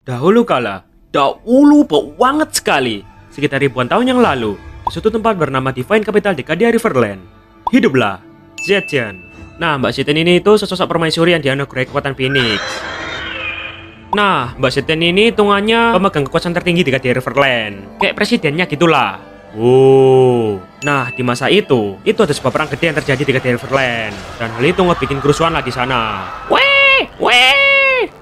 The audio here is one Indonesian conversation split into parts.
Dahulu kala, dahulu banget sekali, sekitar ribuan tahun yang lalu, di suatu tempat bernama Divine Capital di Cadia Riverland, hiduplah Zetian. Nah, Mbak Zetian ini itu sesosok permaisuri yang dianugerahi kekuatan Phoenix. Nah, Mbak Zetian ini hitungannya pemegang kekuasaan tertinggi di Cadia Riverland, kayak presidennya gitulah. Nah, di masa itu ada sebuah perang gede yang terjadi di Cadia Riverland, dan hal itu ngebikin kerusuhan lah di sana.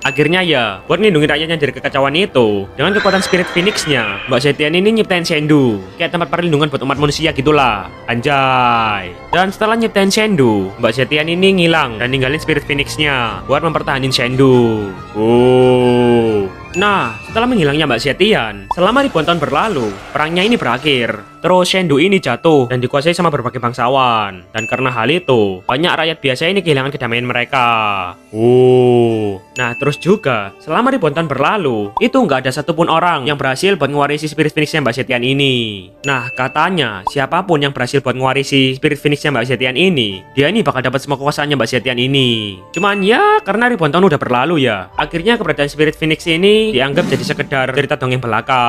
Akhirnya ya, buat ngelindungi rakyatnya dari kekacauan itu, dengan kekuatan spirit Phoenix-nya, Mbak Zetian ini nyiptain Shendu, kayak tempat perlindungan buat umat manusia gitulah. Anjay. Dan setelah nyiptain Shendu, Mbak Zetian ini ngilang dan ninggalin spirit Phoenix-nya buat mempertahankan Shendu. Nah, setelah menghilangnya Mbak Zetian, selama ribuan tahun berlalu, perangnya ini berakhir. Terus Shendu ini jatuh dan dikuasai sama berbagai bangsawan. Dan karena hal itu, banyak rakyat biasa ini kehilangan kedamaian mereka. Nah, terus juga, selama ribuan tahun berlalu, itu nggak ada satupun orang yang berhasil buat ngewarisi spirit Phoenix-nya Mbak Zetian ini. Nah, katanya, siapapun yang berhasil buat ngewarisi spirit Phoenix-nya Mbak Zetian ini, dia ini bakal dapat semua kekuasaannya Mbak Zetian ini. Cuman ya, karena ribuan tahun udah berlalu ya, akhirnya keberadaan spirit Phoenix ini dianggap jadi sekedar cerita dongeng belaka.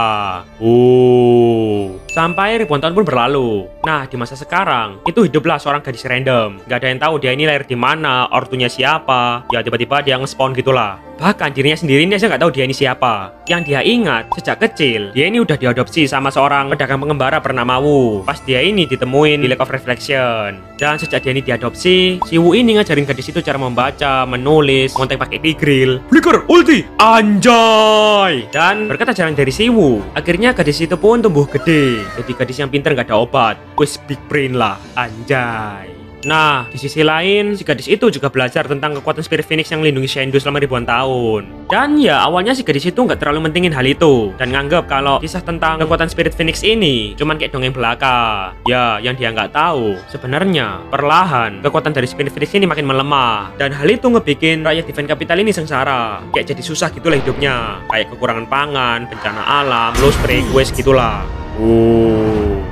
Sampai ribuan tahun pun berlalu. Nah, di masa sekarang, itu hiduplah seorang gadis random. Gak ada yang tahu dia ini lahir di mana, ortunya siapa. Ya tiba-tiba dia nge-spawn gitulah. Bahkan dirinya sendiri ini aja nggak tahu dia ini siapa. Yang dia ingat, sejak kecil, dia ini udah diadopsi sama seorang pedagang pengembara bernama Wu. Pas dia ini ditemuin di Lake of Reflection. Dan sejak dia ini diadopsi, si Wu ini ngajarin gadis itu cara membaca, menulis, ngontek pakai Tigreal. Flicker, ulti, anjay! Dan berkat ajaran dari si Wu, akhirnya gadis itu pun tumbuh gede. Jadi gadis yang pintar nggak ada obat. Wis big brain lah, anjay. Nah, di sisi lain, si gadis itu juga belajar tentang kekuatan spirit Phoenix yang melindungi Shendu selama ribuan tahun. Dan ya, awalnya si gadis itu nggak terlalu mentingin hal itu, dan nganggep kalau kisah tentang kekuatan spirit Phoenix ini cuman kayak dongeng belaka. Ya, yang dia nggak tahu, sebenarnya perlahan kekuatan dari spirit Phoenix ini makin melemah, dan hal itu ngebikin rakyat Divine Capital ini sengsara. Kayak jadi susah gitulah hidupnya, kayak kekurangan pangan, bencana alam, low spray, quest gitulah.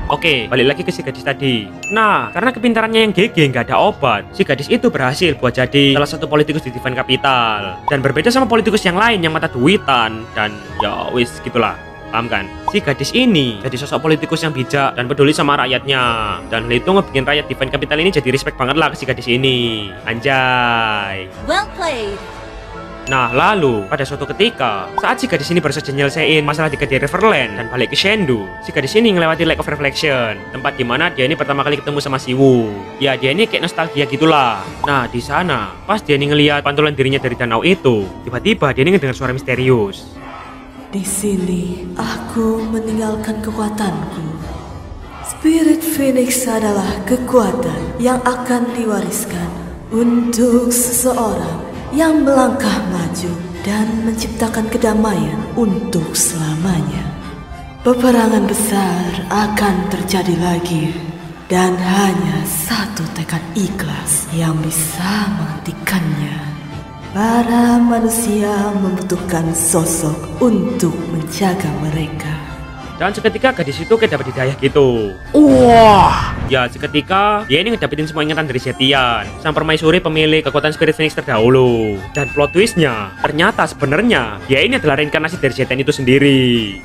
Oke, balik lagi ke si gadis tadi. Nah, karena kepintarannya yang GG nggak ada obat, si gadis itu berhasil buat jadi salah satu politikus di Divine Capital. Dan berbeda sama politikus yang lain yang mata duitan, dan ya wis gitulah. Paham kan? Si gadis ini jadi sosok politikus yang bijak dan peduli sama rakyatnya. Dan hal itu ngebikin rakyat Divine Capital ini jadi respect banget lah ke si gadis ini. Anjay. Well played. Nah, lalu, pada suatu ketika, saat si gadis ini baru saja nyelesain masalah di Cadia Riverland dan balik ke Shendu, si gadis ini ngelewati Lake of Reflection, tempat dimana dia ini pertama kali ketemu sama si Wu. Ya, dia ini kayak nostalgia gitulah. Nah, di sana, pas dia ini ngeliat pantulan dirinya dari danau itu, tiba-tiba dia ini ngedengar suara misterius. Di sini, aku meninggalkan kekuatanku. Spirit Phoenix adalah kekuatan yang akan diwariskan untuk seseorang yang melangkah maju dan menciptakan kedamaian untuk selamanya. Peperangan besar akan terjadi lagi, dan hanya satu tekad ikhlas yang bisa menghentikannya. Para manusia membutuhkan sosok untuk menjaga mereka. Dan seketika gadis itu kayak dapat hidayah gitu. Wah! Ya, seketika dia ini ngedapetin semua ingatan dari Zetian, sang permaisuri pemilik kekuatan spirit Phoenix terdahulu. Dan plot twistnya, ternyata sebenarnya dia ini adalah reinkarnasi dari Zetian itu sendiri.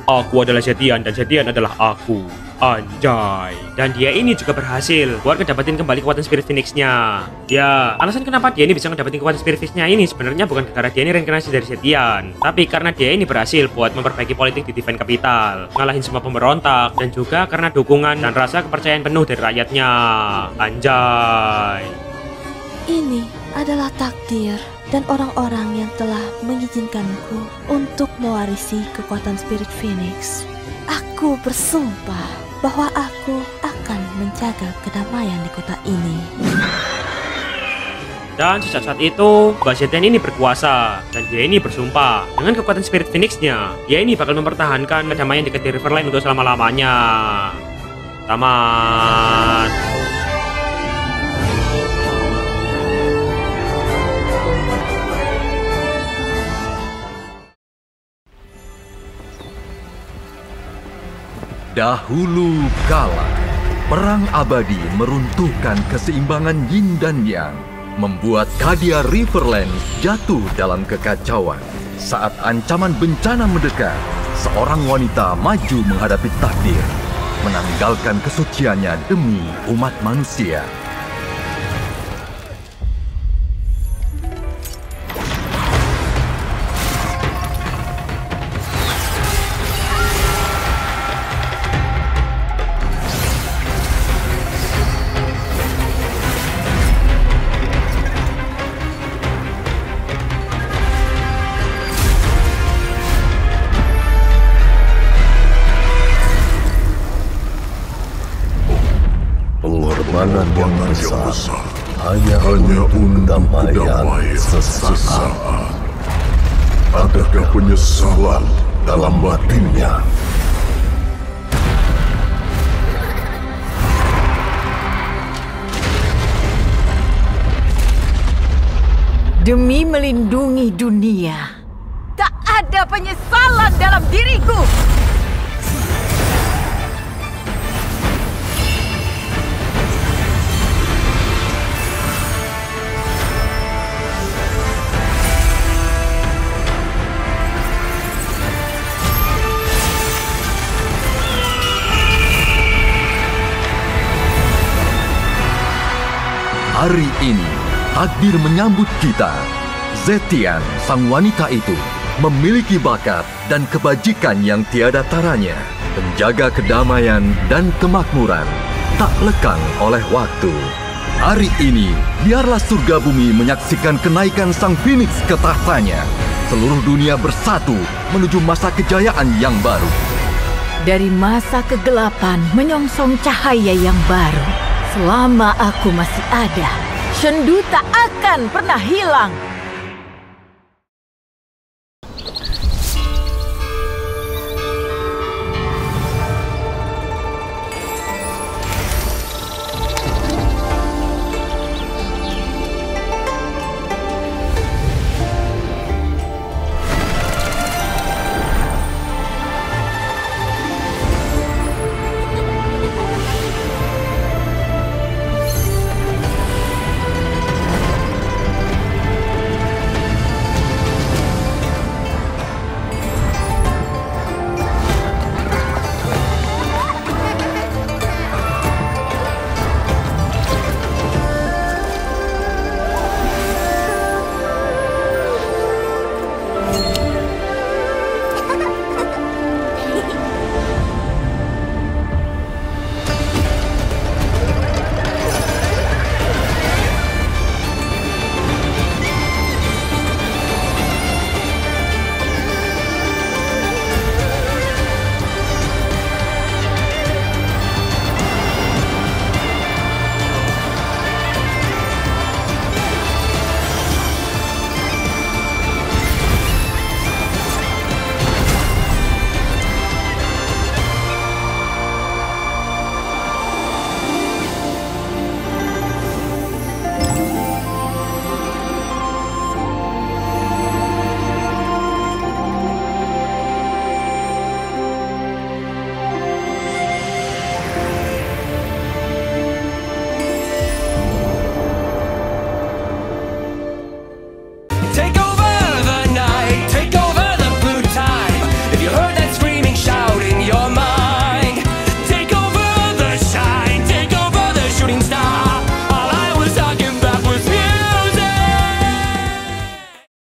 Aku adalah Zetian dan Zetian adalah aku. Anjay. Dan dia ini juga berhasil buat ngedapetin kembali kekuatan spirit Phoenix-nya. Ya, alasan kenapa dia ini bisa ngedapetin kekuatan spirit Phoenix-nya ini sebenarnya bukan karena dia ini reinkarnasi dari Zetian, tapi karena dia ini berhasil buat memperbaiki politik di Divine Capital, ngalahin semua pemberontak, dan juga karena dukungan dan rasa kepercayaan penuh dari rakyatnya. Anjay. Ini adalah takdir dan orang-orang yang telah mengizinkanku untuk mewarisi kekuatan spirit Phoenix. Aku bersumpah bahwa aku akan menjaga kedamaian di kota ini. Dan sejak saat itu, Mbak Zetian ini berkuasa, dan dia ini bersumpah dengan kekuatan spirit Phoenix-nya, dia ini bakal mempertahankan kedamaian di Cadia Riverland untuk selama-lamanya. Tamat. Dahulu kala, perang abadi meruntuhkan keseimbangan yin dan yang. membuat Cadia Riverland jatuh dalam kekacauan. Saat ancaman bencana mendekat, seorang wanita maju menghadapi takdir, menanggalkan kesuciannya demi umat manusia. Pengorbanan yang besar hanya untuk kedamaian sesaat. Adakah penyesalan dalam batinnya? Demi melindungi dunia, tak ada penyesalan dalam diriku. Hari ini, takdir menyambut kita. Zetian, sang wanita itu, memiliki bakat dan kebajikan yang tiada taranya. Penjaga kedamaian dan kemakmuran, tak lekang oleh waktu. Hari ini, biarlah surga bumi menyaksikan kenaikan sang Phoenix ke tahtanya. Seluruh dunia bersatu menuju masa kejayaan yang baru. Dari masa kegelapan menyongsong cahaya yang baru. Selama aku masih ada, Shendu tak akan pernah hilang.